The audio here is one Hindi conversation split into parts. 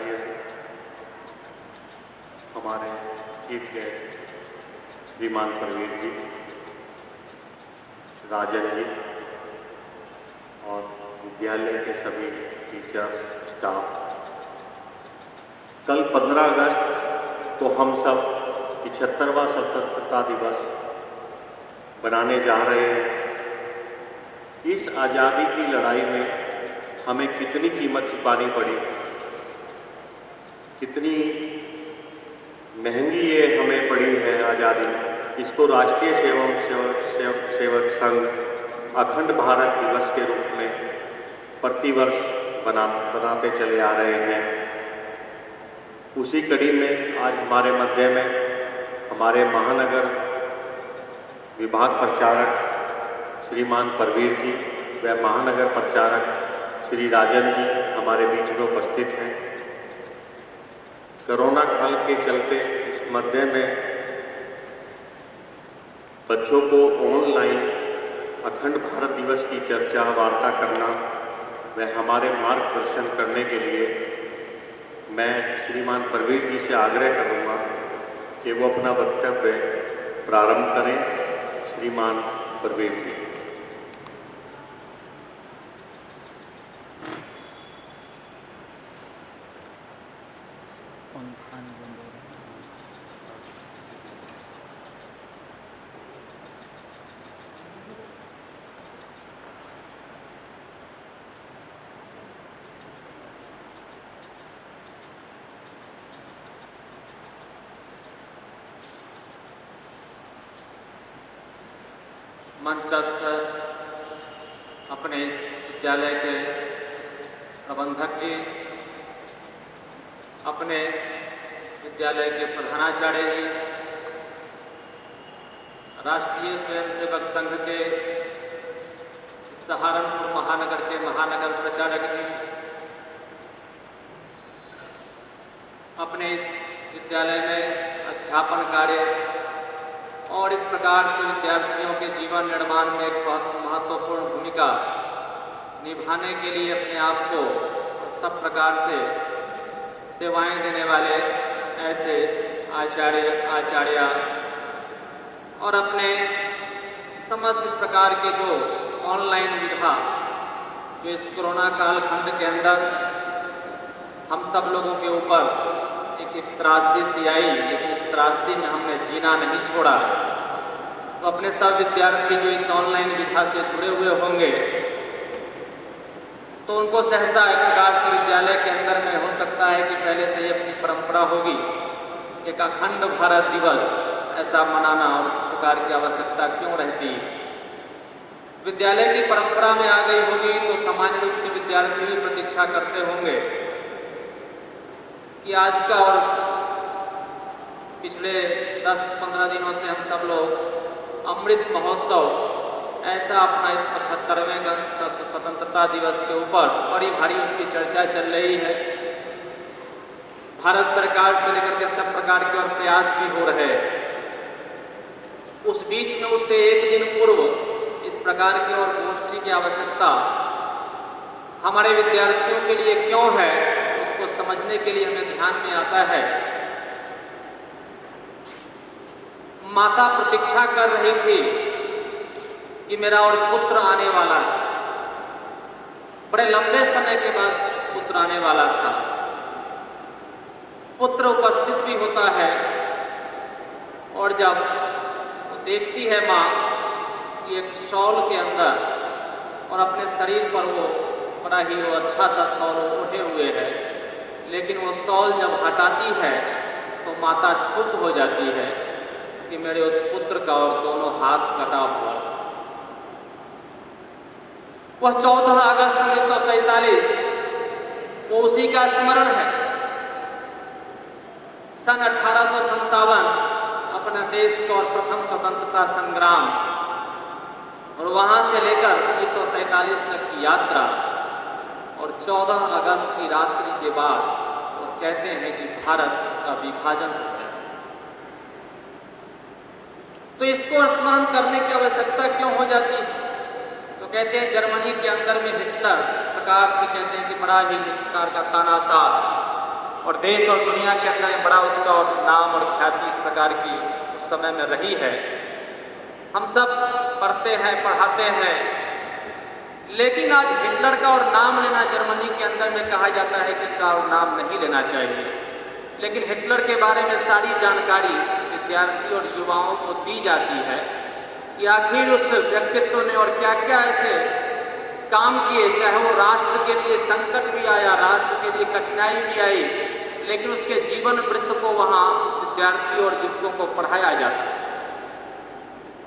आचार्य हमारे चीफ गेस्ट श्रीमान परवीर जी, राजन जी और विद्यालय के सभी टीचर्स, स्टाफ। कल 15 अगस्त को हम सब 75वां स्वतंत्रता दिवस बनाने जा रहे हैं। इस आज़ादी की लड़ाई में हमें कितनी कीमत चुकानी पड़ी, कितनी महंगी ये हमें पड़ी है आज़ादी। इसको राष्ट्रीय सेवक संघ अखंड भारत दिवस के रूप में प्रतिवर्ष बनाते चले आ रहे हैं। उसी कड़ी में आज हमारे मध्य में हमारे महानगर विभाग प्रचारक श्रीमान परवीर जी व महानगर प्रचारक श्री राजन जी हमारे बीच में उपस्थित हैं। कोरोना काल के चलते इस मध्य में बच्चों को ऑनलाइन अखंड भारत दिवस की चर्चा वार्ता करना व हमारे मार्गदर्शन करने के लिए मैं श्रीमान परवीर जी से आग्रह करूँगा कि वो अपना वक्तव्य प्रारंभ करें। श्रीमान परवीर जी। मंचस्थ अपने इस विद्यालय के प्रबंधक जी, अपने इस विद्यालय के प्रधानाचार्य जी, राष्ट्रीय स्वयंसेवक संघ के सहारनपुर महानगर के महानगर प्रचारक जी, अपने इस विद्यालय में अध्यापन कार्य और इस प्रकार से विद्यार्थियों के जीवन निर्माण में एक बहुत महत्वपूर्ण भूमिका निभाने के लिए अपने आप को सब प्रकार से सेवाएं देने वाले ऐसे आचार्य और अपने समस्त इस प्रकार के जो ऑनलाइन विधा जो इस कोरोना कालखंड के अंदर हम सब लोगों के ऊपर एक त्रासदी सी आई, लेकिन इस त्रासदी में हमने जीना नहीं छोड़ा। तो अपने सब विद्यार्थी जो इस ऑनलाइन विधा से जुड़े हुए होंगे तो उनको सहसा एक प्रकार से विद्यालय के अंदर में हो सकता है कि पहले से ही अपनी परंपरा होगी एक अखंड भारत दिवस ऐसा मनाना, और इस प्रकार की आवश्यकता क्यों रहती। विद्यालय की परंपरा में आ गई होगी तो सामान्य रूप से विद्यार्थी भी प्रतीक्षा करते होंगे कि आज का और पिछले 10-15 दिनों से हम सब लोग अमृत महोत्सव ऐसा अपना इस 75वें स्वतंत्रता दिवस के ऊपर बड़ी भारी उसकी चर्चा चल रही है। भारत सरकार से लेकर के सब प्रकार के और प्रयास भी हो रहे हैं। उस बीच में उससे एक दिन पूर्व इस प्रकार की और गोष्ठी की आवश्यकता हमारे विद्यार्थियों के लिए क्यों है, उसको समझने के लिए हमें ध्यान में आता है। माता प्रतीक्षा कर रही थी कि मेरा और पुत्र आने वाला है। बड़े लंबे समय के बाद पुत्र आने वाला था। पुत्र उपस्थित भी होता है और जब वो देखती है माँ कि एक शॉल के अंदर और अपने शरीर पर वो बड़ा ही वो अच्छा सा शॉल ओढ़े हुए है, लेकिन वो शॉल जब हटाती है तो माता क्षुब्ध हो जाती है कि मेरे उस पुत्र का और दोनों हाथ कटा हुआ। वह 14 अगस्त 1947 वो उसी का स्मरण है। सन 1857 अपना देश का और प्रथम स्वतंत्रता संग्राम, और वहां से लेकर 1947 तक की यात्रा, और 14 अगस्त की रात्रि के बाद वो कहते हैं कि भारत का विभाजन हो गया। तो इसको स्मरण करने की आवश्यकता क्यों हो जाती है? तो कहते हैं जर्मनी के अंदर में हिटलर प्रकार से कहते हैं कि बड़ा ही इस प्रकार का तानाशाह और देश और दुनिया के अंदर बड़ा उसका और नाम और ख्याति इस प्रकार की उस समय में रही है। हम सब पढ़ते हैं, पढ़ाते हैं, लेकिन आज हिटलर का और नाम लेना जर्मनी के अंदर में कहा जाता है कि इनका और नाम नहीं लेना चाहिए। लेकिन हिटलर के बारे में सारी जानकारी विद्यार्थी और युवाओं को दी जाती है कि आखिर उस व्यक्तित्व ने और क्या क्या ऐसे काम किए, चाहे वो राष्ट्र के लिए संकट भी आया, राष्ट्र के लिए कठिनाई भी आई, लेकिन उसके जीवन वृत्त को वहाँ विद्यार्थियों और युवकों को पढ़ाया जाता है।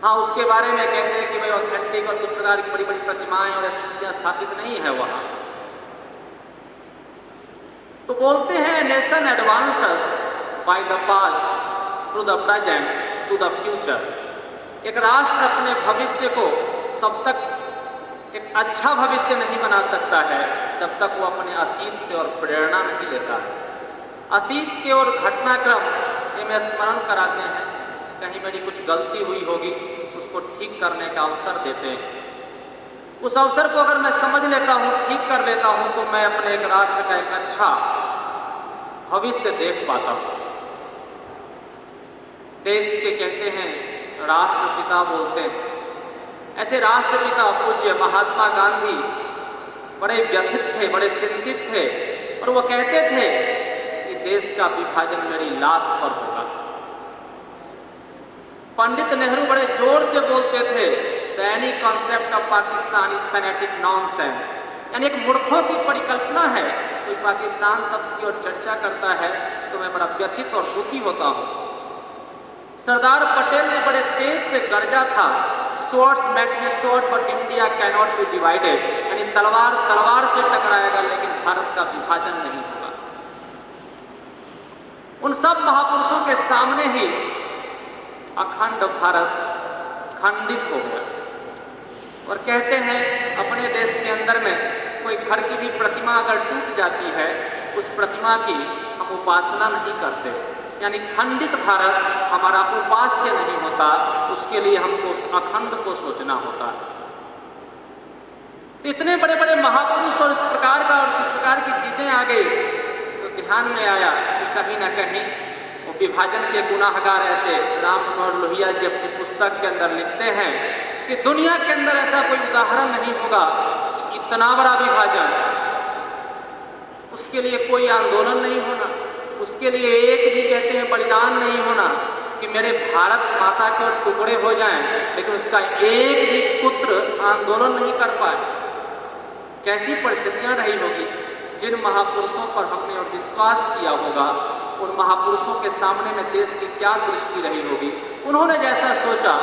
हाँ, उसके बारे में कहते हैं कि भाई ऑथेंटिक और कुछ प्रकार की बड़ी बड़ी प्रतिमाएं और ऐसी चीजें स्थापित नहीं है वहाँ। तो बोलते हैं nation advances by the past through the present to the future. एक राष्ट्र अपने भविष्य को तब तक एक अच्छा भविष्य नहीं बना सकता है जब तक वो अपने अतीत से और प्रेरणा नहीं लेता है। अतीत के और घटनाक्रम ये में स्मरण कराते हैं, कहीं मेरी कुछ गलती हुई होगी उसको ठीक करने का अवसर देते हैं। उस अवसर को अगर मैं समझ लेता हूँ, ठीक कर लेता हूँ, तो मैं अपने एक राष्ट्र का एक अच्छा भविष्य देख पाता हूँ। देश के कहते हैं राष्ट्रपिता बोलते हैं, ऐसे राष्ट्रपिता पूज्य महात्मा गांधी बड़े व्यथित थे, बड़े चिंतित थे, और वो कहते थे कि देश का विभाजन मेरी लाश पर होगा। पंडित नेहरू बड़े जोर से बोलते थे, the any concept of Pakistan is fanatic nonsense, यानी एक मूर्खों की परिकल्पना है। कोई पाकिस्तान शब्द की ओर चर्चा करता है तो मैं बड़ा व्यथित और दुखी होता हूँ। सरदार पटेल ने बड़े तेज से गरजा था, swords met with sword but India cannot be divided, यानी तलवार तलवार से टकराएगा लेकिन भारत का विभाजन नहीं होगा। उन सब महापुरुषों के सामने ही अखंड भारत खंडित हो गया। और कहते हैं अपने देश के अंदर में कोई घर की भी प्रतिमा अगर टूट जाती है, उस प्रतिमा की हम उपासना नहीं करते, यानी खंडित भारत हमारा उपास्य नहीं होता, उसके लिए हमको उस अखंड को सोचना होता है। तो इतने बड़े बड़े महापुरुष और इस प्रकार का और इस प्रकार की चीजें आ गई तो ध्यान में आया कि कहीं ना कहीं वो विभाजन के गुनाहगार ऐसे राम मनोहर लोहिया जी अपनी पुस्तक के अंदर लिखते हैं कि दुनिया के अंदर ऐसा कोई उदाहरण नहीं होगा कि इतना बड़ा विभाजन, उसके लिए कोई आंदोलन नहीं होना, उसके लिए एक भी कहते हैं बलिदान नहीं होना कि मेरे भारत माता के टुकड़े हो जाएं, लेकिन उसका एक भी पुत्र आंदोलन नहीं कर पाए। कैसी परिस्थितियां रही होगी। जिन महापुरुषों पर हमने और विश्वास किया होगा, उन महापुरुषों के सामने में देश की क्या दृष्टि रही होगी। उन्होंने जैसा सोचा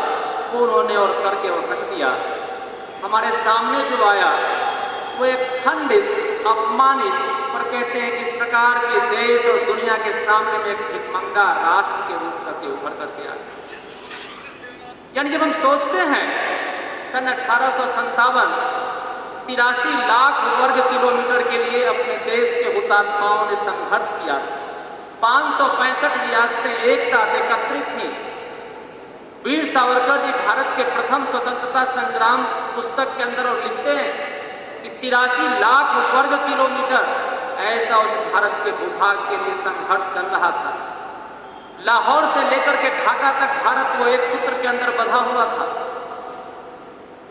वो उन्होंने और करके और रख दिया। हमारे सामने जो आया वो एक खंडित, अपमानित, और कहते हैं कि इस प्रकार के देश और दुनिया के सामने में एक भिखमंगा राष्ट्र के रूप करके उभर करके आ गया। यानी जब हम सोचते हैं सन 1857 83 लाख वर्ग किलोमीटर के लिए अपने देश के हुतात्माओं ने संघर्ष किया, 565 रियासतें एक साथ एकत्रित थी। वीर सावरकर जी भारत के प्रथम स्वतंत्रता संग्राम पुस्तक के अंदर और लिखते हैं कि 83 लाख वर्ग किलोमीटर ऐसा उस भारत के भूभाग के लिए संघर्ष चल रहा था। लाहौर से लेकर के ढाका तक भारत वो एक सूत्र के अंदर बंधा हुआ था।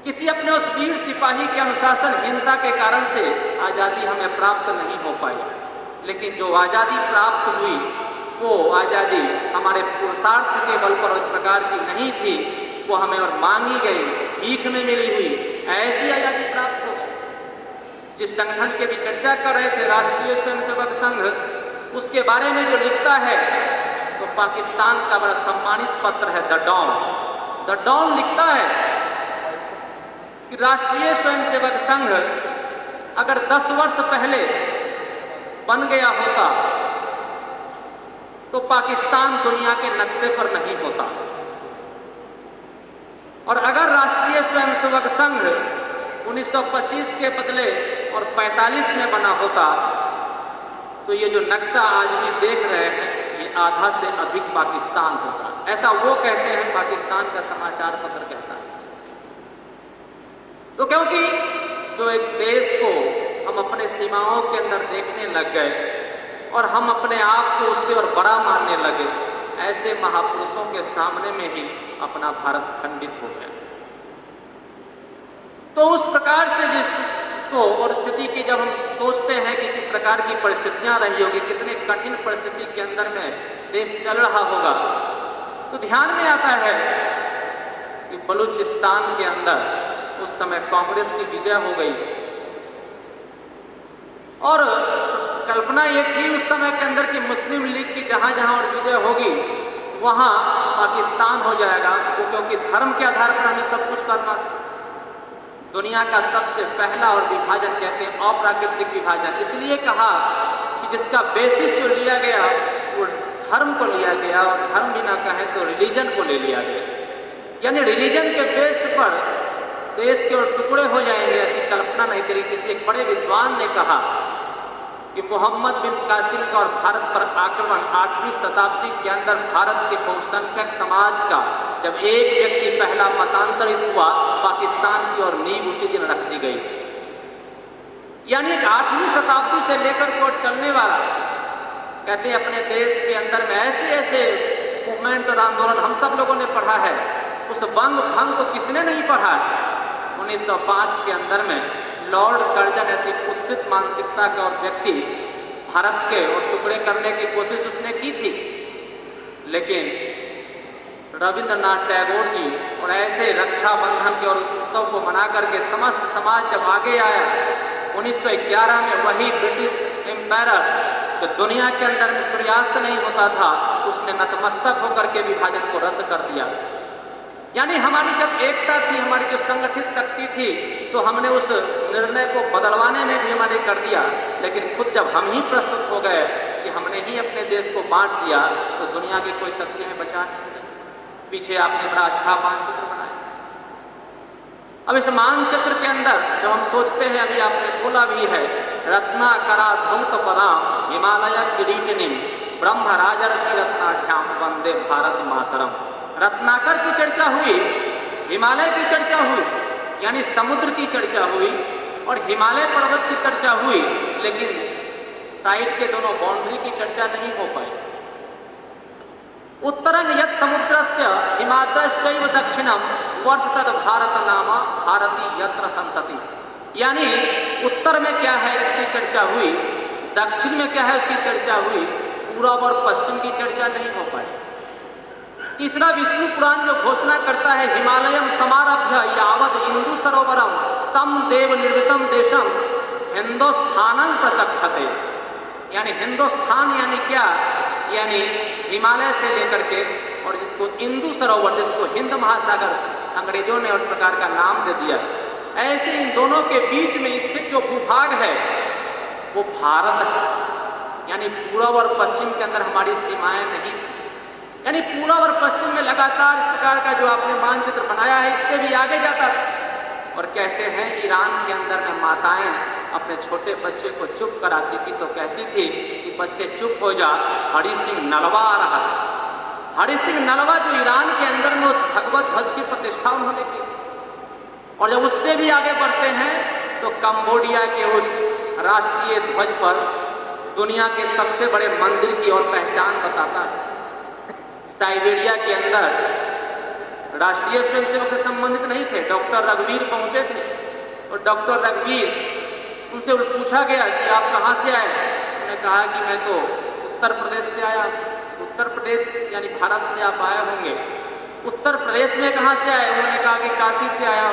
किसी अपने उस वीर सिपाही के अनुशासनहीनता के कारण से आज़ादी हमें प्राप्त नहीं हो पाई, लेकिन जो आज़ादी प्राप्त हुई वो आज़ादी हमारे पुरुषार्थ के बल पर इस प्रकार की नहीं थी, वो हमें और मांगी गई, भीख में मिली हुई ऐसी आज़ादी प्राप्त हो गई। जिस संगठन की भी चर्चा कर रहे थे, राष्ट्रीय स्वयंसेवक संघ, उसके बारे में जो लिखता है तो पाकिस्तान का बड़ा सम्मानित पत्र है द डॉन। द डॉन लिखता है कि राष्ट्रीय स्वयंसेवक संघ अगर 10 वर्ष पहले बन गया होता तो पाकिस्तान दुनिया के नक्शे पर नहीं होता, और अगर राष्ट्रीय स्वयंसेवक संघ 1925 के बदले और 45 में बना होता तो ये जो नक्शा आज भी देख रहे हैं ये आधा से अधिक पाकिस्तान होता। ऐसा वो कहते हैं, पाकिस्तान का समाचार पत्र कहता है। तो क्योंकि जो एक देश को हम अपने सीमाओं के अंदर देखने लग गए और हम अपने आप को उससे और बड़ा मानने लगे। ऐसे महापुरुषों के सामने में ही अपना भारत खंडित हो गया। तो उस प्रकार से जिसको और स्थिति की जब हम सोचते हैं कि किस प्रकार की परिस्थितियां रही होगी, कितने कठिन परिस्थिति के अंदर में देश चल रहा होगा, तो ध्यान में आता है कि बलूचिस्तान के अंदर उस समय कांग्रेस की विजय हो गई थी और कल्पना ये थी उस समय के अंदर कि मुस्लिम लीग की जहां जहां और विजय होगी वहां पाकिस्तान हो जाएगा, क्योंकि धर्म के आधार पर हमें सब कुछ करना था। दुनिया का सबसे पहला और विभाजन कहते हैं अप्राकृतिक विभाजन, इसलिए कहा कि जिसका बेसिस जो लिया गया वो धर्म को लिया गया, और धर्म भी ना कहे तो रिलीजन को ले लिया गया। यानी रिलीजन के बेस पर देश के और टुकड़े हो जाएंगे, ऐसी कल्पना नहीं करी। किसी एक बड़े विद्वान ने कहा कि मोहम्मद बिन कासिम का और भारत पर आक्रमण 8वीं शताब्दी के अंदर भारत के बहुसंख्यक समाज का जब एक व्यक्ति पहला मतांतरित हुआ, पाकिस्तान की और नींव उसी दिन रख दी गई थी। यानी 8वीं शताब्दी से लेकर को चलने वाला, कहते हैं अपने देश के अंदर में ऐसे ऐसे मूवमेंट और आंदोलन हम सब लोगों ने पढ़ा है, उस बंग भंग को किसने नहीं पढ़ा है। 1905 के अंदर में लॉर्ड कर्जन ऐसी कुत्सित मानसिकता का और व्यक्ति भारत के और टुकड़े करने की कोशिश उसने की थी, लेकिन रविंद्रनाथ टैगोर जी और ऐसे रक्षाबंधन के और उस उत्सव को मना करके समस्त समाज जब आगे आया, 1911 में वही ब्रिटिश एम्पायर जो दुनिया के अंदर में सूर्यास्त नहीं होता था, उसने नतमस्तक होकर के विभाजन को रद्द कर दिया। यानी हमारी जब एकता थी, हमारी जो संगठित शक्ति थी, तो हमने उस निर्णय को बदलवाने में भी हमारे कर दिया, लेकिन खुद जब हम ही प्रस्तुत हो गए कि हमने ही अपने देश को बांट दिया, तो दुनिया की कोई शक्ति हमें बचा नहीं सकती। पीछे आपने बड़ा अच्छा मानचित्र बनाया। अब इस मानचित्र के अंदर जब हम सोचते हैं, अभी आपने बोला भी है, रत्नाकरा धौत पदाम हिमालय किरीटिनीम ब्रह्म राजर्षि रत्नाढ्याम वंदे भारत मातरम। रत्नाकर की चर्चा हुई, हिमालय की चर्चा हुई, यानी समुद्र की चर्चा हुई और हिमालय पर्वत की चर्चा हुई, लेकिन साइड के दोनों बाउंड्री की चर्चा नहीं हो पाई। उत्तरम यत् समुद्रस्य हिमाद्रश्चैव दक्षिणम वर्ष तद भारत नामा भारती यत्र संतति। यानी उत्तर में क्या है इसकी चर्चा हुई, दक्षिण में क्या है उसकी चर्चा हुई, पूर्व और पश्चिम की चर्चा नहीं हो पाई। तीसरा, विष्णु पुराण जो घोषणा करता है हिमालयम समारभ्य यावत इंदु सरोवरम तम देव निर्मितम देशम हिंदुस्थानम प्रचक्षते। यानी हिंदुस्तान यानी क्या, यानी हिमालय से लेकर के और जिसको इंदु सरोवर, जिसको हिंद महासागर अंग्रेजों ने उस प्रकार का नाम दे दिया, ऐसे इन दोनों के बीच में स्थित जो भूभाग है वो भारत है। यानी पूर्व और पश्चिम के अंदर हमारी सीमाएं नहीं थी। यानी पूर्व और पश्चिम में लगातार इस प्रकार का जो आपने मानचित्र बनाया है, इससे भी आगे जाता था। और कहते हैं ईरान के अंदर में माताएं अपने छोटे बच्चे को चुप कराती थी तो कहती थी कि बच्चे चुप हो जा, हरि सिंह नलवा आ रहा है। हरि सिंह नलवा जो ईरान के अंदर में उस भगवत ध्वज की प्रतिष्ठा उन्होंने की थी। और जब उससे भी आगे बढ़ते हैं तो कंबोडिया के उस राष्ट्रीय ध्वज पर दुनिया के सबसे बड़े मंदिर की और पहचान बताता है। साइबेरिया के अंदर राष्ट्रीय स्वयंसेवक से संबंधित नहीं थे, डॉक्टर रघुवीर पहुंचे थे और डॉक्टर रघुवीर उनसे पूछा गया कि आप कहाँ से आए। उन्होंने कहा कि मैं तो उत्तर प्रदेश से आया। उत्तर प्रदेश यानी भारत से आप आए होंगे। उत्तर प्रदेश में कहाँ से आए? उन्होंने कहा कि काशी से आया।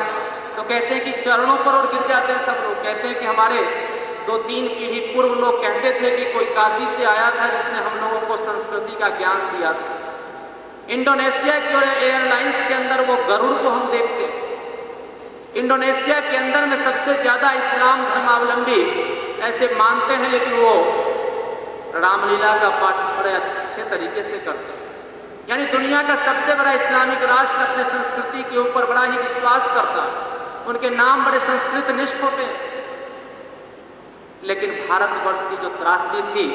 तो कहते हैं कि चरणों पर और गिर जाते हैं सब लोग। कहते हैं कि हमारे 2-3 पीढ़ी पूर्व लोग कहते थे कि कोई काशी से आया था जिसने हम लोगों को संस्कृति का ज्ञान दिया था। इंडोनेशिया की और एयरलाइंस के अंदर वो गरुड़ को हम देखते हैं। इंडोनेशिया के अंदर में सबसे ज्यादा इस्लाम धर्मावलंबी ऐसे मानते हैं, लेकिन वो रामलीला का पाठ बड़े अच्छे तरीके से करते हैं। यानी दुनिया का सबसे बड़ा इस्लामिक राष्ट्र अपने संस्कृति के ऊपर बड़ा ही विश्वास करता है। उनके नाम बड़े संस्कृत निष्ठ होते हैं। लेकिन भारतवर्ष की जो त्रासदी थी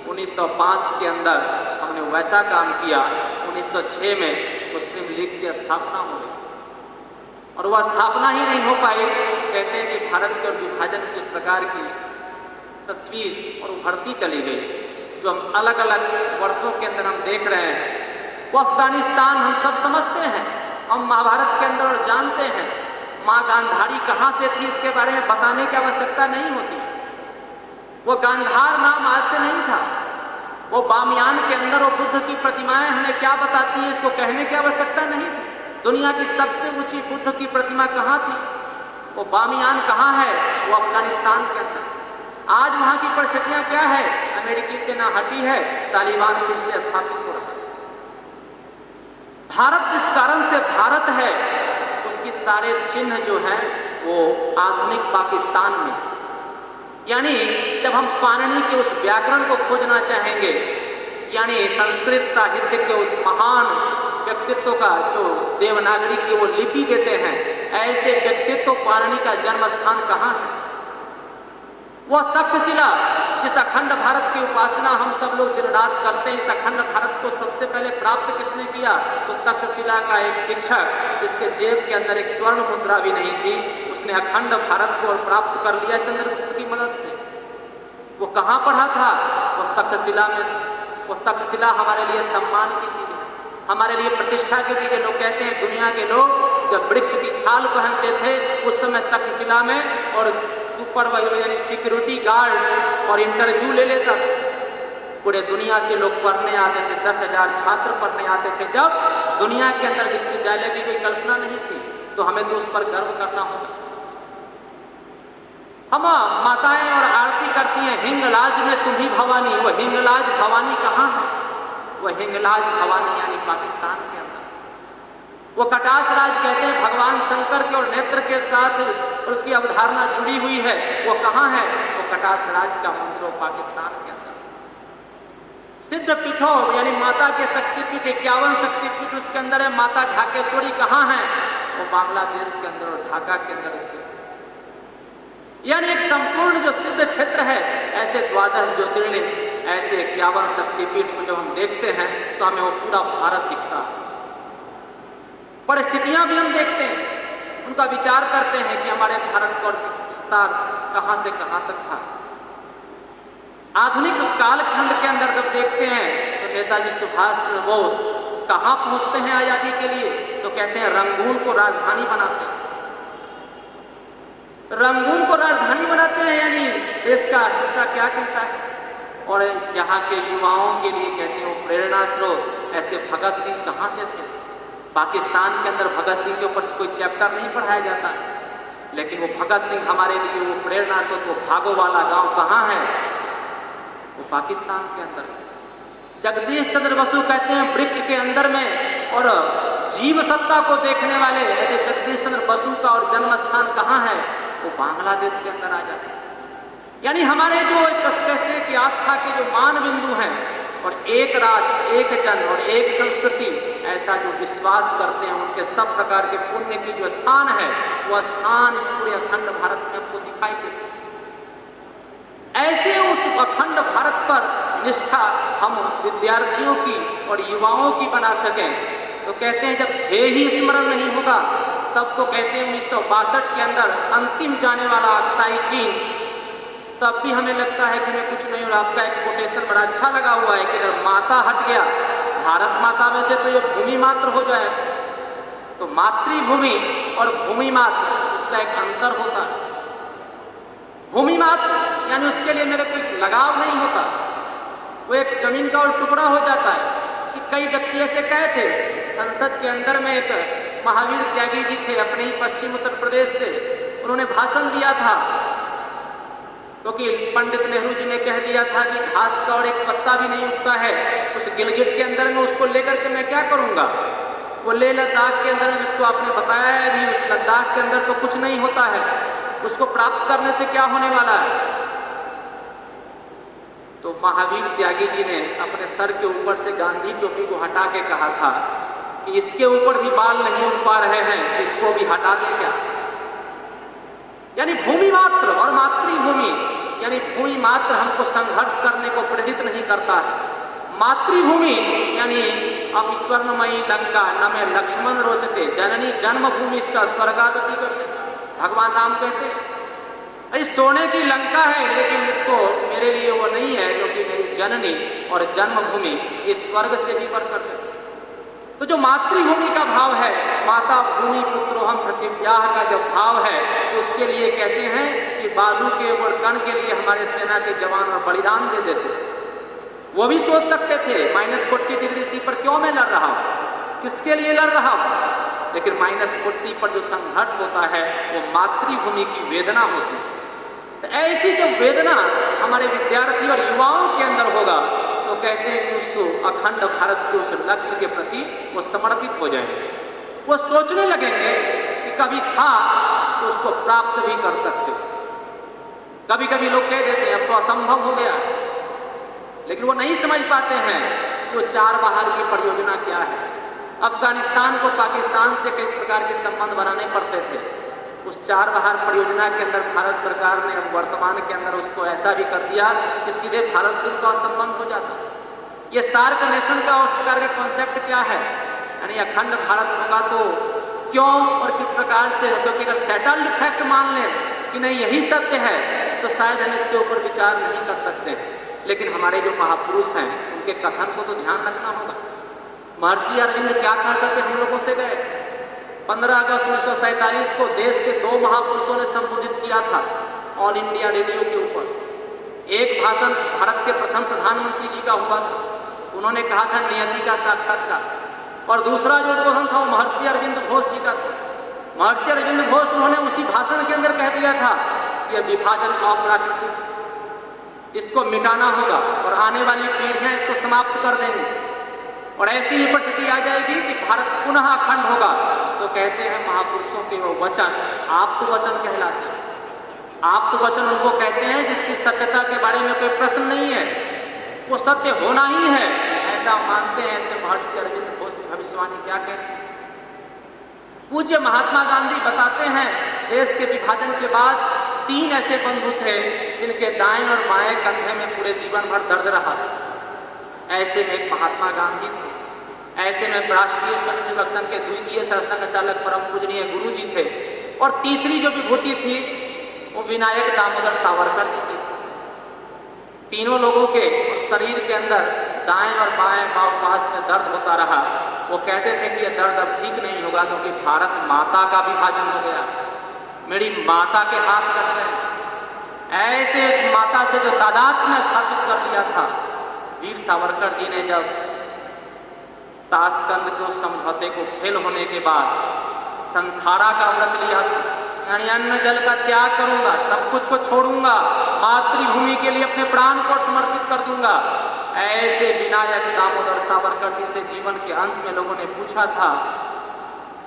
1905 के अंदर हमने वैसा काम किया। 1906 में मुस्लिम लीग की स्थापना हो गई और वह स्थापना ही नहीं हो पाई। कहते हैं कि भारत के विभाजन की इस प्रकार की तस्वीर और उभरती चली गई, जो हम अलग अलग वर्षों के अंदर हम देख रहे हैं। वो अफगानिस्तान हम सब समझते हैं, हम महाभारत के अंदर और जानते हैं। माँ गांधारी कहाँ से थी इसके बारे में बताने की आवश्यकता नहीं होती। वो गांधार नाम आज से नहीं था। वो बामियान के अंदर वो बुद्ध की प्रतिमाएं हमें क्या बताती है, इसको कहने की आवश्यकता नहीं थी। दुनिया की सबसे ऊंची बुद्ध की प्रतिमा कहाँ थी? वो बामियान कहाँ है? वो अफगानिस्तान के अंदर। आज वहां की परिस्थितियां क्या है? अमेरिकी सेना हटी है, तालिबान फिर से स्थापित हो रहा है। भारत जिस कारण से भारत है, उसकी सारे चिन्ह जो है वो आधुनिक पाकिस्तान में है। यानी जब हम पाणिनि के उस व्याकरण को खोजना चाहेंगे, यानी संस्कृत साहित्य के उस महान व्यक्तित्व का जो देवनागरी की वो लिपि देते हैं, ऐसे व्यक्तित्व पाणिनि का जन्म स्थान कहाँ है? वह तक्षशिला, जिस अखंड भारत की उपासना हम सब लोग दिन रात करते हैं, इस अखंड भारत को सबसे पहले प्राप्त किसने किया? तो तक्षशिला का एक शिक्षक, जिसके जेब के अंदर एक स्वर्ण मुद्रा भी नहीं थी, उसने अखंड भारत को प्राप्त कर लिया चंद्रगुप्त की मदद से। वो कहाँ पढ़ा था? वो तक्षशिला में। वो तक्षशिला हमारे लिए सम्मान की चीज है, हमारे लिए प्रतिष्ठा की चीज है। लोग कहते हैं दुनिया के लोग जब वृक्ष की छाल पहनते थे उस समय तक्षशिला में और सुपरवाइजर यानी सिक्योरिटी गार्ड और इंटरव्यू ले लेता था। पूरे दुनिया से लोग पढ़ने आते थे, 10,000 छात्र पढ़ने आते थे। जब दुनिया के अंदर विश्वविद्यालय की कोई कल्पना नहीं थी, तो हमें तो उस पर गर्व करना होगा। हम माताएं और आरती करती हैं, हिंगलाज में तुम्ही भवानी। वो हिंगलाज भवानी कहाँ है? वो हिंगलाज भवानी यानी पाकिस्तान के अंदर। वो कटास राज कहते हैं भगवान शंकर के और नेत्र के साथ और उसकी अवधारणा जुड़ी हुई है। वो कहाँ है? वो कटास राज का मंदिर पाकिस्तान के अंदर। सिद्ध पीठों यानी माता के शक्तिपीठ 51 शक्तिपीठ उसके अंदर है। माता ढाकेश्वरी कहाँ है? वो बांग्लादेश के अंदर और ढाका के अंदर स्थित है। यानी एक संपूर्ण जो सिद्ध क्षेत्र है, ऐसे 12 ज्योतिर्लिंग, ऐसे 51 शक्तिपीठ को जब हम देखते हैं तो हमें वो पूरा भारत दिखता है। परिस्थितियां भी हम देखते हैं, उनका विचार करते हैं कि हमारे भारत का विस्तार कहां से कहां तक था। आधुनिक कालखंड के अंदर जब देखते हैं तो नेताजी सुभाष चंद्र बोस कहां पहुंचते हैं आजादी के लिए? तो कहते हैं रंगून को राजधानी बनाते हैं। रंगून को राजधानी बनाते हैं, यानी देश का हिस्सा क्या कहता है। और यहाँ के युवाओं के लिए कहते हैं वो प्रेरणा स्रोत। ऐसे भगत सिंह कहाँ से थे? पाकिस्तान के अंदर भगत सिंह के ऊपर कोई चैप्टर नहीं पढ़ाया जाता है, लेकिन वो भगत सिंह हमारे लिए वो प्रेरणा स्रोत। वो भागो वाला गांव कहाँ है? वो पाकिस्तान के अंदर। जगदीश चंद्र बसु कहते हैं वृक्ष के अंदर में, और जीव सत्ता को देखने वाले ऐसे जगदीश चंद्र बसु का और जन्म स्थान कहाँ है? वो बांग्लादेश के अंदर आ जाते हैं। यानी हमारे जो कहते हैं कि आस्था के जो मान बिंदु हैं, और एक राष्ट्र, एक जन और एक संस्कृति, ऐसा जो विश्वास करते हैं, उनके सब प्रकार के पुण्य की जो स्थान है, वो स्थान इस पूरे अखंड भारत में आपको दिखाई देते हैं। ऐसे उस अखंड भारत पर निष्ठा हम विद्यार्थियों की और युवाओं की बना सकें, तो कहते हैं जब ध्येय ही स्मरण नहीं होगा, तब तो कहते हैं 1962 के अंदर अंतिम जाने वाला अक्साई चीन, तब भी हमें लगता है कि हमें कुछ नहीं। और आपका एक कोटेशन बड़ा अच्छा लगा हुआ है कि अगर माता हट गया, भारत माता में से, तो ये भूमि मात्र हो जाएगा। तो मातृभूमि और भूमि मात्र, उसका एक अंतर होता है। भूमि मात्र यानी उसके लिए मेरे कोई लगाव नहीं होता, वो एक जमीन का और टुकड़ा हो जाता है। कि कई व्यक्ति ऐसे कहे थे, संसद के अंदर में एक महावीर त्यागी जी थे अपने ही पश्चिम उत्तर प्रदेश से, उन्होंने भाषण दिया था, क्योंकि पंडित नेहरू जी ने कह दिया था कि घास का और एक पत्ता भी नहीं उगता है उस गिलगिट के अंदर में, उसको लेकर के मैं क्या करूंगा। वो लेह लद्दाख के अंदर, जिसको आपने बताया है भी, उस लद्दाख के अंदर तो कुछ नहीं होता है, उसको प्राप्त करने से क्या होने वाला है। तो महावीर त्यागी जी ने अपने सर के ऊपर से गांधी टोपी को हटा के कहा था कि इसके ऊपर भी बाल नहीं उग पा रहे हैं, तो इसको भी हटा दें क्या। यानी भूमि मात्र और मातृभूमि, यानी भूमि मात्र हमको संघर्ष करने को प्रेरित नहीं करता है। मातृभूमि यानी अब स्वर्णमयी लंका न में लक्ष्मण रोचते जननी जन्मभूमि स्वर्गादति करिए, भगवान राम कहते हैं। अरे सोने की लंका है, लेकिन मुझको मेरे लिए वो नहीं है, क्योंकि मेरी जननी और जन्मभूमि ये स्वर्ग से भी बढ़कर है। तो जो मातृभूमि का भाव है, माता भूमि पुत्रोहम पृथिव्याः का जो भाव है, तो उसके लिए कहते हैं कि बालू के और कण के लिए हमारे सेना के जवान और बलिदान दे देते। वो भी सोच सकते थे -40 डिग्री सी पर क्यों मैं लड़ रहा हूं, किसके लिए लड़ रहा हूं, लेकिन -40 पर जो संघर्ष होता है वो मातृभूमि की वेदना होती है। तो ऐसी जो वेदना हमारे विद्यार्थी और युवाओं के अंदर होगा, तो कहते हैं कि उस अखंड भारत के उस लक्ष्य के प्रति वो समर्पित हो जाएंगे। वो सोचने लगेंगे कि कभी था तो उसको प्राप्त भी कर सकते। कभी कभी लोग कह देते हैं अब तो असंभव हो गया, लेकिन वो नहीं समझ पाते हैं कि वो चार बाहर की परियोजना क्या है। अफगानिस्तान को पाकिस्तान से किस प्रकार के संबंध बनाने पड़ते थे, उस चार बाहर परियोजना के अंदर भारत सरकार ने अब वर्तमान के अंदर उसको ऐसा भी कर दिया कि सीधे भारत से उनका संबंध हो जाता। ये सार्क नेशन का उस प्रकार का कॉन्सेप्ट क्या है, यानी अखंड भारत होगा तो क्यों और किस प्रकार से, क्योंकि अगर सेटल्ड फैक्ट मान लें कि नहीं यही सत्य है, तो शायद हम इसके ऊपर विचार नहीं कर सकते हैं। लेकिन हमारे जो महापुरुष हैं उनके कथन को तो ध्यान रखना होगा। महर्षि अरविंद क्या कहा करते हम लोगों से गए। 15 अगस्त 1947 को देश के 2 महापुरुषों ने संबोधित किया था ऑल इंडिया रेडियो के ऊपर। एक भाषण भारत के प्रथम प्रधानमंत्री जी का हुआ था, उन्होंने कहा था नियति का साक्षात्कार, और दूसरा जो उद्बोधन था वो महर्षि अरविंद घोष जी का था। महर्षि अरविंद घोष उन्होंने उसी भाषण के अंदर कह दिया था कि यह विभाजन अप्राकृतिक है, इसको मिटाना होगा और आने वाली पीढ़ियां इसको समाप्त कर देंगी, और ऐसी ही परिस्थिति आ जाएगी कि भारत पुनः अखंड होगा। तो कहते हैं महापुरुषों के वो वचन आप्त वचन कहलाते हैं। आप्त वचन उनको कहते हैं जिसकी सत्यता के बारे में कोई प्रश्न नहीं है, वो सत्य होना ही है, ऐसा मानते हैं। ऐसे महर्षि अरविंद घोष की भविष्यवाणी क्या कहते हैं। पूज्य महात्मा गांधी बताते हैं देश के विभाजन के बाद 3 ऐसे बंधु थे जिनके दाएं और बाएं कंधे में पूरे जीवन भर दर्द रहा। ऐसे में एक महात्मा गांधी थे, ऐसे में राष्ट्रीय स्वयंसेवक संघ के द्वितीय सरसंघचालक परम पूजनीय गुरु जी थे, और तीसरी जो विभूति थी वो विनायक दामोदर सावरकर जी की थी। तीनों लोगों के शरीर के अंदर दाएं और बाएं बाहुपाश में दर्द होता रहा। वो कहते थे कि यह दर्द अब ठीक नहीं होगा, क्योंकि भारत माता का विभाजन हो गया, मेरी माता के हाथ कट गए। ऐसे उस माता से जो तादाद में स्थापित कर लिया था, वीर सावरकर जी ने जब ताशकंद के उस समझौते को फेल होने के बाद संथारा का व्रत लिया था, यानी अन्न जल का त्याग करूंगा, सब कुछ को छोड़ूंगा, मातृभूमि के लिए अपने प्राण को समर्पित कर दूंगा। ऐसे विनायक दामोदर सावरकर जी से जीवन के अंत में लोगों ने पूछा था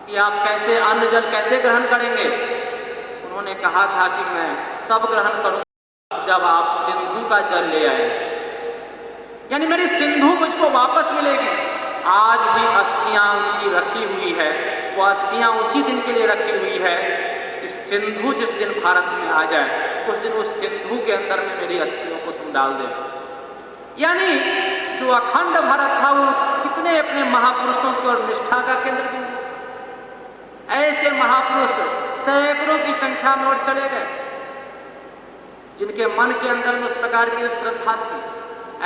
कि आप कैसे अन्न जल कैसे ग्रहण करेंगे। उन्होंने कहा था कि मैं तब ग्रहण करूंगा जब आप सिंधु का जल ले आए, यानी मेरी सिंधु मुझको वापस मिलेगी। आज भी अस्थियां उनकी रखी हुई है, वो अस्थियां उसी दिन के लिए रखी हुई है कि सिंधु जिस दिन भारत में आ जाए उस दिन उस सिंधु के अंदर में मेरी अस्थियों को तुम डाल दे। यानी जो अखंड भारत था वो कितने अपने महापुरुषों की और निष्ठा का केंद्र बिंदु था। ऐसे महापुरुष सैकड़ों की संख्या में और चले गए जिनके मन के अंदर में उस प्रकार की श्रद्धा थी।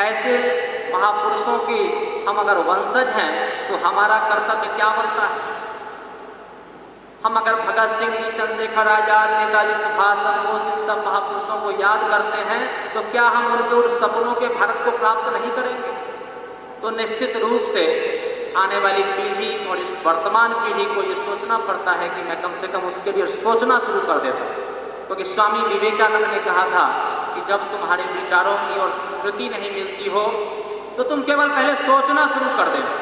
ऐसे महापुरुषों की हम अगर वंशज हैं तो हमारा कर्तव्य क्या बनता है। हम अगर भगत सिंह जी, चंद्रशेखर आजाद, नेताजी सुभाष चंद्र बोस इन सब महापुरुषों को याद करते हैं तो क्या हम उनके उन सपनों के भारत को प्राप्त नहीं करेंगे। तो निश्चित रूप से आने वाली पीढ़ी और इस वर्तमान पीढ़ी को ये सोचना पड़ता है कि मैं कम से कम उसके लिए सोचना शुरू कर देता हूँ। क्योंकि स्वामी विवेकानंद ने कहा था कि जब तुम्हारे विचारों की और स्वीकृति नहीं मिलती हो तो तुम केवल पहले सोचना शुरू कर देना,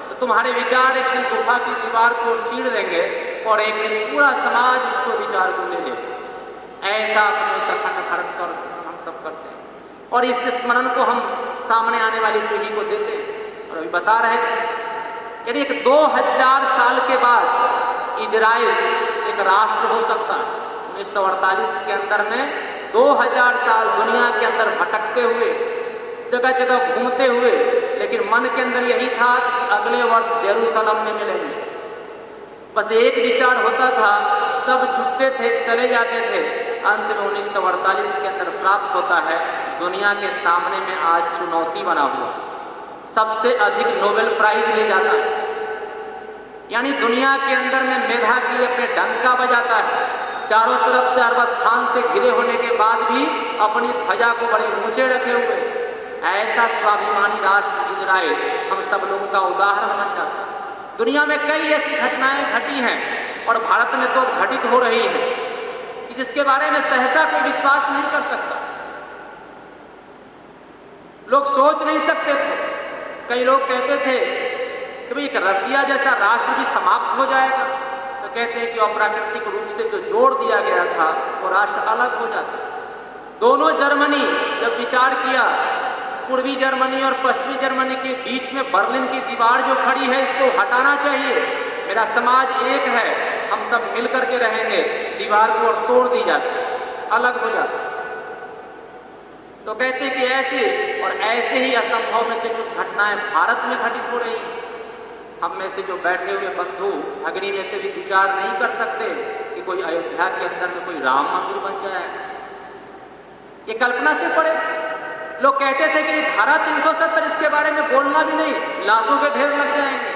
तो तुम्हारे विचार एक दिन गुफा की दीवार को चीर देंगे और एक दिन पूरा समाज उसको विचार को ले लेगा। ऐसा अपने उस अखंड भारत का हम सब करते हैं और इस स्मरण को हम सामने आने वाली पीढ़ी को देते हैं। और अभी बता रहे थे यदि एक 2000 साल के बाद इजराइल एक राष्ट्र हो सकता है। 1948 के अंदर में 2000 साल दुनिया के अंदर भटकते हुए, जगह जगह घूमते हुए, लेकिन मन के अंदर यही था कि अगले वर्ष जेरूसलम में मिलेंगे। बस एक विचार होता था, सब जुटते थे, चले जाते थे। अंत में 1948 के अंदर प्राप्त होता है। दुनिया के सामने में आज चुनौती बना हुआ, सबसे अधिक नोबेल प्राइज ले जाता है, यानी दुनिया के अंदर में मेधा के लिए अपने डंका बजाता है। चारों तरफ से अरब स्थान से घिरे होने के बाद भी अपनी ध्वजा को बड़े ऊंचे रखे हुए, ऐसा स्वाभिमानी राष्ट्र इजराइल हम सब लोगों का उदाहरण बन जाता है। दुनिया में कई ऐसी घटनाएं घटी हैं और भारत में तो घटित हो रही है कि जिसके बारे में सहसा कोई विश्वास नहीं कर सकता। लोग सोच नहीं सकते थे। कई लोग कहते थे कि भाई एक रसिया जैसा राष्ट्र भी समाप्त हो जाएगा, तो कहते हैं कि अप्राकृतिक रूप से जो जोड़ दिया गया था वो राष्ट्र अलग हो जाता। दोनों जर्मनी जब विचार किया, पूर्वी जर्मनी और पश्चिमी जर्मनी के बीच में बर्लिन की दीवार जो खड़ी है इसको हटाना चाहिए, मेरा समाज एक है, हम सब मिल करके रहेंगे, दीवार को और तोड़ दी जाती, अलग हो जाती। तो कहते हैं कि ऐसे और ऐसे ही असंभव में से कुछ घटनाएं भारत में घटित हो रही हैं। हम में से जो बैठे हुए बंधु भगिनी में से भी विचार नहीं कर सकते कि कोई अयोध्या के अंदर में कोई राम मंदिर बन जाए। ये कल्पना से पड़े थे। लोग कहते थे कि धारा 370 इसके बारे में बोलना भी नहीं, लाशों के ढेर लग जाएंगे।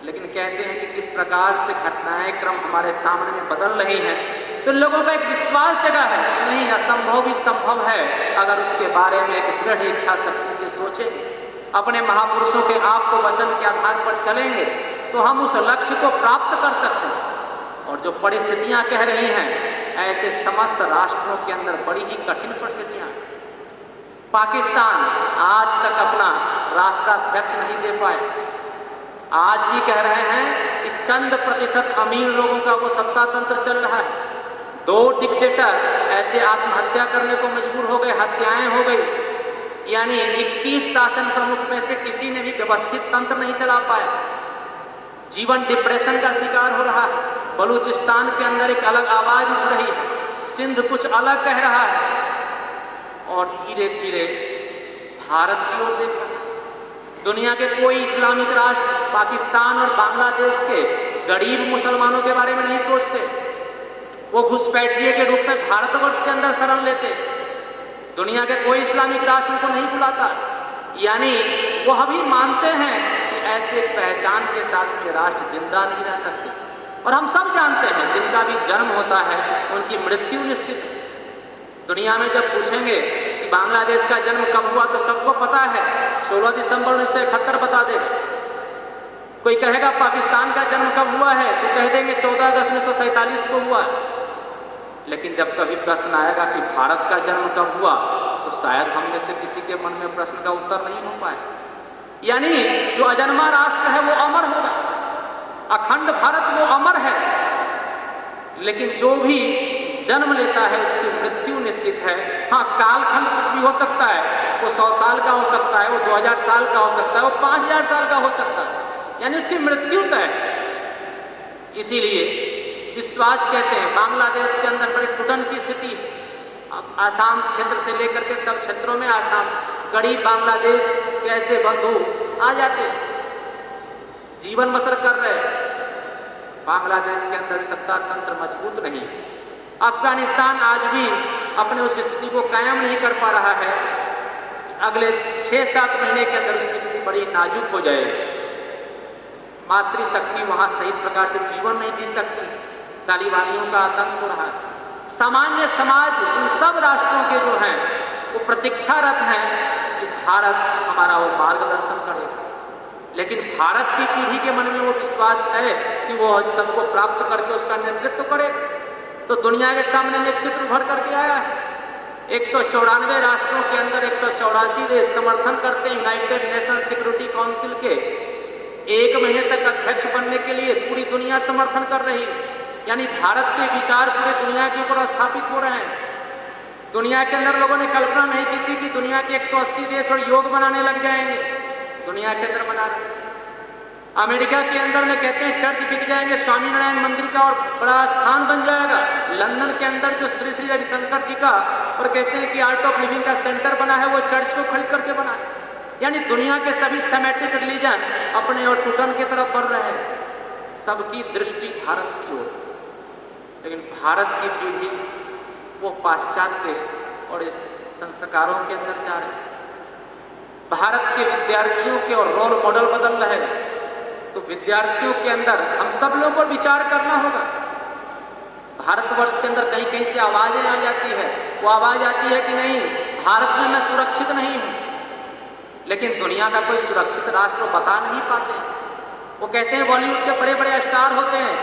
लेकिन कहते हैं कि किस प्रकार से घटनाएं क्रम हमारे सामने में बदल रही हैं, तो लोगों का एक विश्वास जगा है कि नहीं, असंभव भी संभव है अगर उसके बारे में एक दृढ़ इच्छा शक्ति से सोचेंगे, अपने महापुरुषों के आप तो वचन के आधार पर चलेंगे, तो हम उस लक्ष्य को प्राप्त कर सकते हैं। और जो परिस्थितियां कह रही हैं, ऐसे समस्त राष्ट्रों के अंदर बड़ी ही कठिन परिस्थितियां। पाकिस्तान आज तक अपना राष्ट्राध्यक्ष नहीं दे पाए। आज भी कह रहे हैं कि चंद प्रतिशत अमीर लोगों का वो सत्ता तंत्र चल रहा है। 2 डिक्टेटर ऐसे आत्महत्या करने को मजबूर हो गए, हत्याएं हो गई, यानी 21 शासन प्रमुख में से किसी ने भी व्यवस्थित तंत्र नहीं चला पाया। जीवन डिप्रेशन का शिकार हो रहा है। बलूचिस्तान के अंदर एक अलग आवाज उठ रही है, सिंध कुछ अलग कह रहा है, और धीरे धीरे भारत की ओर देख रहा है। दुनिया के कोई इस्लामिक राष्ट्र पाकिस्तान और बांग्लादेश के गरीब मुसलमानों के बारे में नहीं सोचते। वो घुसपैठिए के रूप में भारतवर्ष के अंदर शरण लेते। दुनिया के कोई इस्लामिक राष्ट्र उनको नहीं बुलाता, यानी वह भी मानते हैं कि ऐसे पहचान के साथ ये राष्ट्र जिंदा नहीं रह सकते। और हम सब जानते हैं जिनका भी जन्म होता है उनकी मृत्यु निश्चित है। दुनिया में जब पूछेंगे कि बांग्लादेश का जन्म कब हुआ, तो सबको पता है 16 दिसंबर 1971 बता देगा। कोई कहेगा पाकिस्तान का जन्म कब हुआ है, तो कह देंगे 14 अगस्त 1947 को हुआ। लेकिन जब कभी प्रश्न आएगा कि भारत का जन्म कब हुआ, तो शायद हम में से किसी के मन में प्रश्न का उत्तर नहीं हो पाए। यानी जो अजन्मा राष्ट्र है वो अमर होगा, अखंड भारत वो अमर है, लेकिन जो भी जन्म लेता है उसकी मृत्यु निश्चित है। हाँ, कालखंड कुछ भी हो सकता है, वो 100 साल का हो सकता है, वो 2000 साल का हो सकता है, वो 5000 साल का हो सकता है, यानी उसकी मृत्यु तय है। इसीलिए विश्वास कहते हैं बांग्लादेश के अंदर बड़ी टूटन की स्थिति है। आसाम क्षेत्र से लेकर के सब क्षेत्रों में आसाम गरीब बांग्लादेश के ऐसे बंधु आ जाते हैं, जीवन बसर कर रहे हैं। बांग्लादेश के अंदर सत्ता तंत्र मजबूत नहीं। अफगानिस्तान आज भी अपने उस स्थिति को कायम नहीं कर पा रहा है। अगले 6-7 महीने के अंदर उसकी स्थिति बड़ी नाजुक हो जाएगी। मातृशक्ति वहां सही प्रकार से जीवन नहीं जी सकती, तालिबानियों का आतंक हो रहा है। सामान्य समाज इन सब राष्ट्रों के जो हैं वो प्रतीक्षारत हैं कि भारत हमारा वो मार्गदर्शन करेगा। लेकिन भारत की पीढ़ी के मन में वो विश्वास है कि वो सबको प्राप्त करके उसका नेतृत्व करेगा। तो दुनिया के सामने में एक चित्र उभर करके आया है। 194 राष्ट्रों के अंदर 184 देश समर्थन करते हैं यूनाइटेड नेशन सिक्योरिटी काउंसिल के 1 महीने तक अध्यक्ष बनने के लिए पूरी दुनिया समर्थन कर रही है। यानी भारत के विचार पूरी दुनिया के ऊपर स्थापित हो रहे हैं। दुनिया के अंदर लोगों ने कल्पना नहीं की थी कि दुनिया के 180 देश और योग बनाने लग जाएंगे, दुनिया के अंदर बना रहे। अमेरिका के अंदर में कहते हैं चर्च बिक जाएंगे, स्वामीनारायण मंदिर का और बड़ा स्थान बन जाएगा। लंदन के अंदर जो श्री श्री रविशंकर जी का और कहते हैं कि आर्ट ऑफ लिविंग का सेंटर बना है, वो चर्च को खरीद करके बना है। यानी दुनिया के सभी सेमेटिक रिलीजन अपने और टूटन की तरफ बढ़ रहे हैं, सबकी दृष्टि भारत की ओर। लेकिन भारत की पीढ़ी वो पाश्चात्य और इस संस्कारों के अंदर जा रहे हैं। भारत के विद्यार्थियों के और रोल मॉडल बदल रहे हैं, तो विद्यार्थियों के अंदर हम सब लोगों को विचार करना होगा। भारतवर्ष के अंदर कहीं कहीं से आवाजें आ जाती है, वो आवाज आती है कि नहीं, भारत में मैं सुरक्षित नहीं हूं, लेकिन दुनिया का कोई सुरक्षित राष्ट्र बता नहीं पाते। वो कहते हैं बॉलीवुड के बड़े बड़े स्टार होते हैं,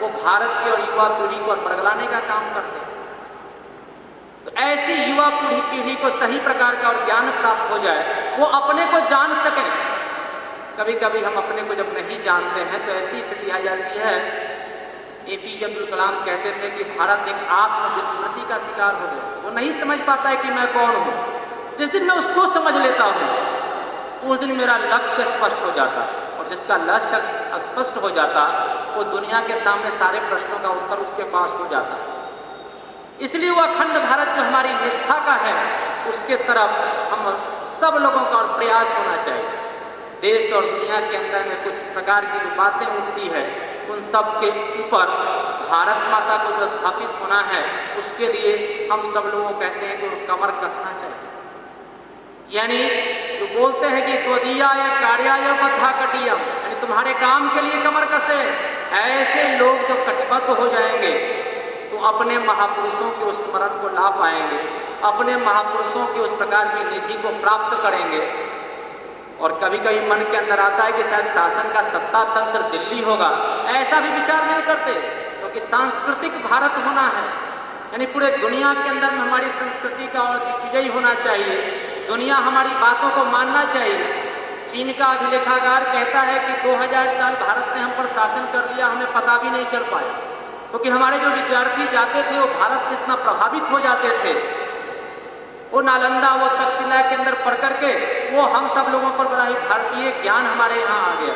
वो भारत के और युवा पीढ़ी को बरगलाने का काम करते हैं। तो ऐसी युवा पीढ़ी को सही प्रकार का और ज्ञान प्राप्त हो जाए, वो अपने को जान सकें। कभी कभी हम अपने को जब नहीं जानते हैं तो ऐसी स्थिति आ जाती है। APJ अब्दुल कलाम कहते थे कि भारत एक आत्मविस्मृति का शिकार हो गया। वो नहीं समझ पाता है कि मैं कौन हूं। जिस दिन मैं उसको समझ लेता हूं, उस दिन मेरा लक्ष्य स्पष्ट हो जाता है, और जिसका लक्ष्य स्पष्ट हो जाता, वो दुनिया के सामने सारे प्रश्नों का उत्तर उसके पास हो जाता है। इसलिए वो अखंड भारत जो हमारी निष्ठा का है, उसके तरफ हम सब लोगों का और प्रयास होना चाहिए। देश और दुनिया के अंदर में कुछ इस प्रकार की जो बातें उठती है, उन सब के ऊपर भारत माता को जो स्थापित होना है, उसके लिए हम सब लोगों को कहते हैं कि कमर कसना चाहिए। यानी जो बोलते हैं कि त्वदीया या कार्याय बद्धा कटियम, यानी तुम्हारे काम के लिए कमर कसे। ऐसे लोग जब कटिबद्ध हो जाएंगे तो अपने महापुरुषों के उस स्मरण को ला पाएंगे, अपने महापुरुषों की उस प्रकार की निधि को प्राप्त करेंगे। और कभी कभी मन के अंदर आता है कि शायद शासन का सत्ता तंत्र दिल्ली होगा, ऐसा भी विचार नहीं करते, क्योंकि सांस्कृतिक भारत होना है। यानी पूरे दुनिया के अंदर में हमारी संस्कृति का और दिग्विजयी होना चाहिए। दुनिया हमारी बातों को मानना चाहिए। चीन का अभिलेखागार कहता है कि 2000 साल भारत ने हम पर शासन कर लिया, हमें पता भी नहीं चल पाया, क्योंकि हमारे जो विद्यार्थी जाते थे वो भारत से इतना प्रभावित हो जाते थे। वो नालंदा, वो तक्षशिला के अंदर पढ़ करके वो हम सब लोगों पर बड़ा ही भारतीय ज्ञान हमारे यहाँ आ गया।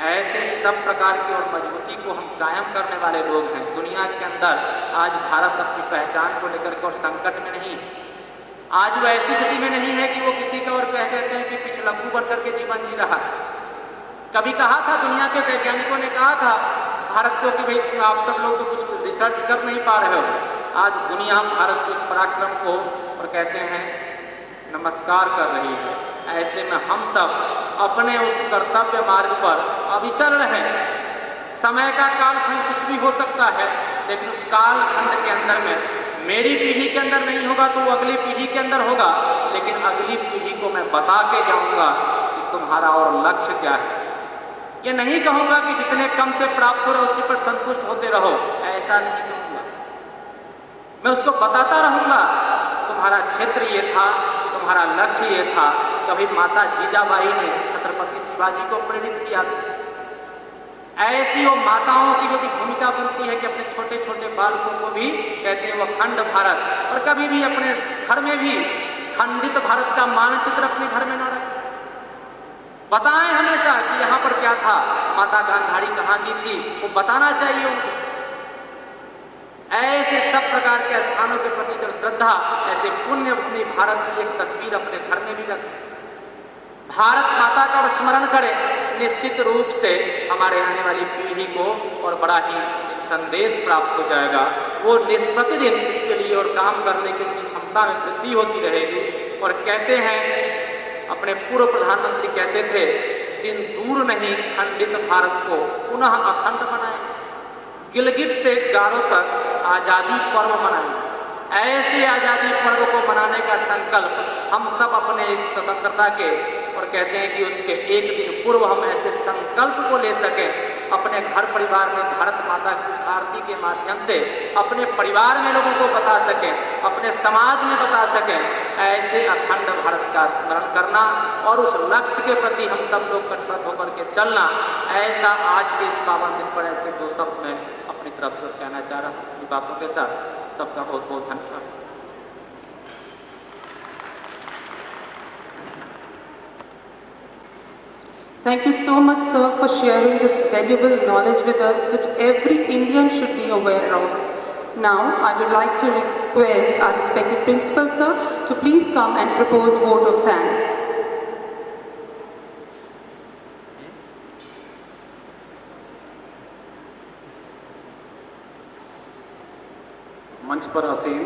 ऐसे सब प्रकार की और मजबूती को हम कायम करने वाले लोग हैं। दुनिया के अंदर आज भारत अपनी पहचान को लेकर के और संकट में नहीं है। आज वो ऐसी स्थिति में नहीं है कि वो किसी का और कह देते हैं कि पिछलग्गू बन करके जीवन जी रहा है। कभी कहा था, दुनिया के वैज्ञानिकों ने कहा था भारत को कि भाई आप सब लोग तो कुछ रिसर्च कर नहीं पा रहे हो। आज दुनिया भारत के उस पराक्रम को और कहते हैं नमस्कार कर रही है। ऐसे में हम सब अपने उस कर्तव्य मार्ग पर अभी चल रहे हैं। समय का कालखंड कुछ भी हो सकता है, लेकिन उस कालखंड के अंदर में मेरी पीढ़ी के अंदर नहीं होगा तो वो अगली पीढ़ी के अंदर होगा। लेकिन अगली पीढ़ी को मैं बता के जाऊंगा कि तुम्हारा और लक्ष्य क्या है। ये नहीं कहूंगा कि जितने कम से प्राप्त हो रहे उसी पर संतुष्ट होते रहो, ऐसा नहीं कहूंगा। मैं उसको बताता रहूंगा तुम्हारा क्षेत्र ये था, तुम्हारा लक्ष्य ये था। कभी माता जीजाबाई ने छत्रपति शिवाजी को प्रेरित किया था। ऐसी वो माताओं की भी भूमिका बनती है कि अपने छोटे छोटे बालकों को भी कहते हैं वो अखंड भारत, और कभी भी अपने घर में भी खंडित भारत का मानचित्र अपने घर में न रखें। बताएं हमेशा कि यहाँ पर क्या था, माता गांधारी कहाँ की थी, वो बताना चाहिए उनको। ऐसे सब प्रकार के स्थानों के प्रति जब श्रद्धा, ऐसे पुण्य भूमि भारत की एक तस्वीर अपने घर में भी रखें। भारत माता का और स्मरण करें। निश्चित रूप से हमारे आने वाली पीढ़ी को और बड़ा ही एक संदेश प्राप्त हो जाएगा। वो प्रतिदिन इसके लिए और काम करने की उनकी क्षमता में वृद्धि होती रहेगी। और कहते हैं, अपने पूर्व प्रधानमंत्री कहते थे, दिन दूर नहीं खंडित भारत को पुनः अखंड बनाएं। गिलगिट से गारो तक आजादी पर्व मनाएं। ऐसे आजादी पर्व को मनाने का संकल्प हम सब अपने इस स्वतंत्रता के और कहते हैं कि उसके एक दिन पूर्व हम ऐसे संकल्प को ले सकें। अपने घर परिवार में भारत माता की उस आरती के माध्यम से अपने परिवार में लोगों को बता सकें, अपने समाज में बता सकें। ऐसे अखंड भारत का स्मरण करना और उस लक्ष्य के प्रति हम सब लोग कटिबद्ध होकर के चलना, ऐसा आज के इस पावन दिन पर ऐसे दो शब्द में अपनी तरफ से कहना चाह रहा हूँ। इन बातों के साथ सबका बहुत बहुत धन्यवाद। Thank you so much, sir, for sharing this valuable knowledge with us, which every Indian should be aware of. Now, I would like to request our respected principal, sir, to please come and propose vote of thanks. मंच पर आसीन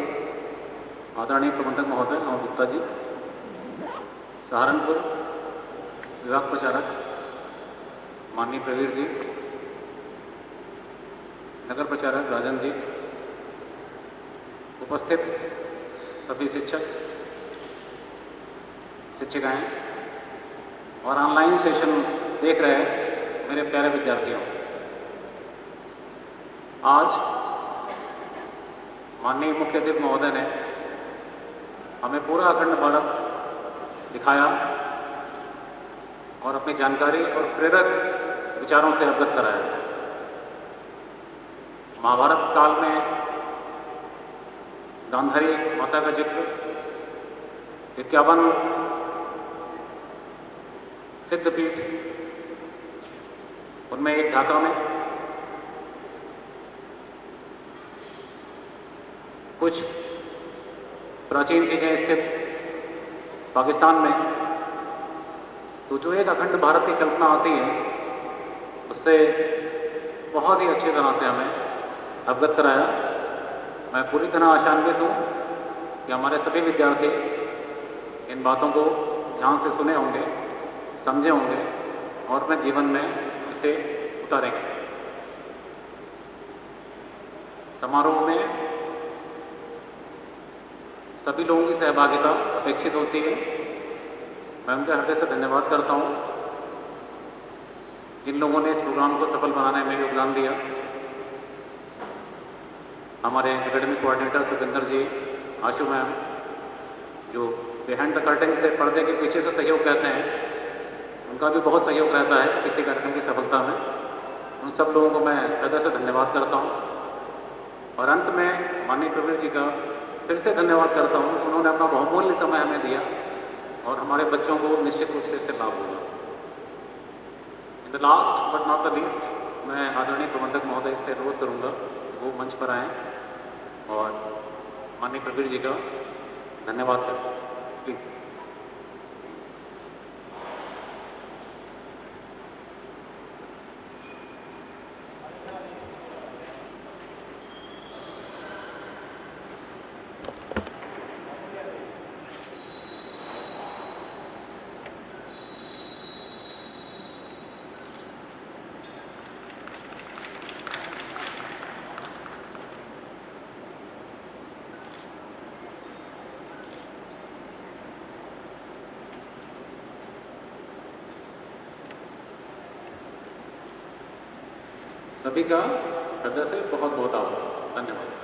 आदरणीय प्रबंधक महोदय नव गुप्ता जी, सहारनपुर विभाग प्रचारक माननीय प्रवीर जी, नगर प्रचारक राजन जी, उपस्थित सभी शिक्षक शिक्षिकाएं और ऑनलाइन सेशन देख रहे मेरे प्यारे विद्यार्थियों, आज माननीय मुख्य अतिथि महोदय ने हमें पूरा अखंड भारत दिखाया और अपनी जानकारी और प्रेरक विचारों से अवगत कराया। महाभारत काल में गांधारी माता का जिक्र, 51 सिद्धपीठ, उनमें एक ढाका में, कुछ प्राचीन चीजें स्थित पाकिस्तान में, तो जो एक अखंड भारत की कल्पना आती है उससे बहुत ही अच्छी तरह से हमें अवगत कराया। मैं पूरी तरह आशान्वित हूँ कि हमारे सभी विद्यार्थी इन बातों को ध्यान से सुने होंगे, समझे होंगे और अपने जीवन में इसे उतारेंगे। समारोह में सभी लोगों की सहभागिता अपेक्षित होती है। मैं उनका हृदय से धन्यवाद करता हूँ जिन लोगों ने इस प्रोग्राम को सफल बनाने में योगदान दिया। हमारे एकेडमिक कोऑर्डिनेटर सुखिंदर जी, आशु मैम, जो बिहाइंड द कर्टेन से पर्दे के पीछे से सहयोग कहते हैं, उनका भी बहुत सहयोग रहता है किसी कार्यक्रम की सफलता में। उन सब लोगों को मैं हृदय से धन्यवाद करता हूँ और अंत में माननीय प्रवीर जी का फिर से धन्यवाद करता हूँ। उन्होंने अपना बहुमूल्य समय हमें दिया और हमारे बच्चों को निश्चित रूप से इससे लाभ होगा। In the last but not the least, मैं आदरणीय प्रबंधक महोदय से अनुरोध करूँगा कि वो मंच पर आएँ और माननीय प्रवीर जी का धन्यवाद करें, प्लीज़। सभी का हृदय से बहुत बहुत आभार, धन्यवाद।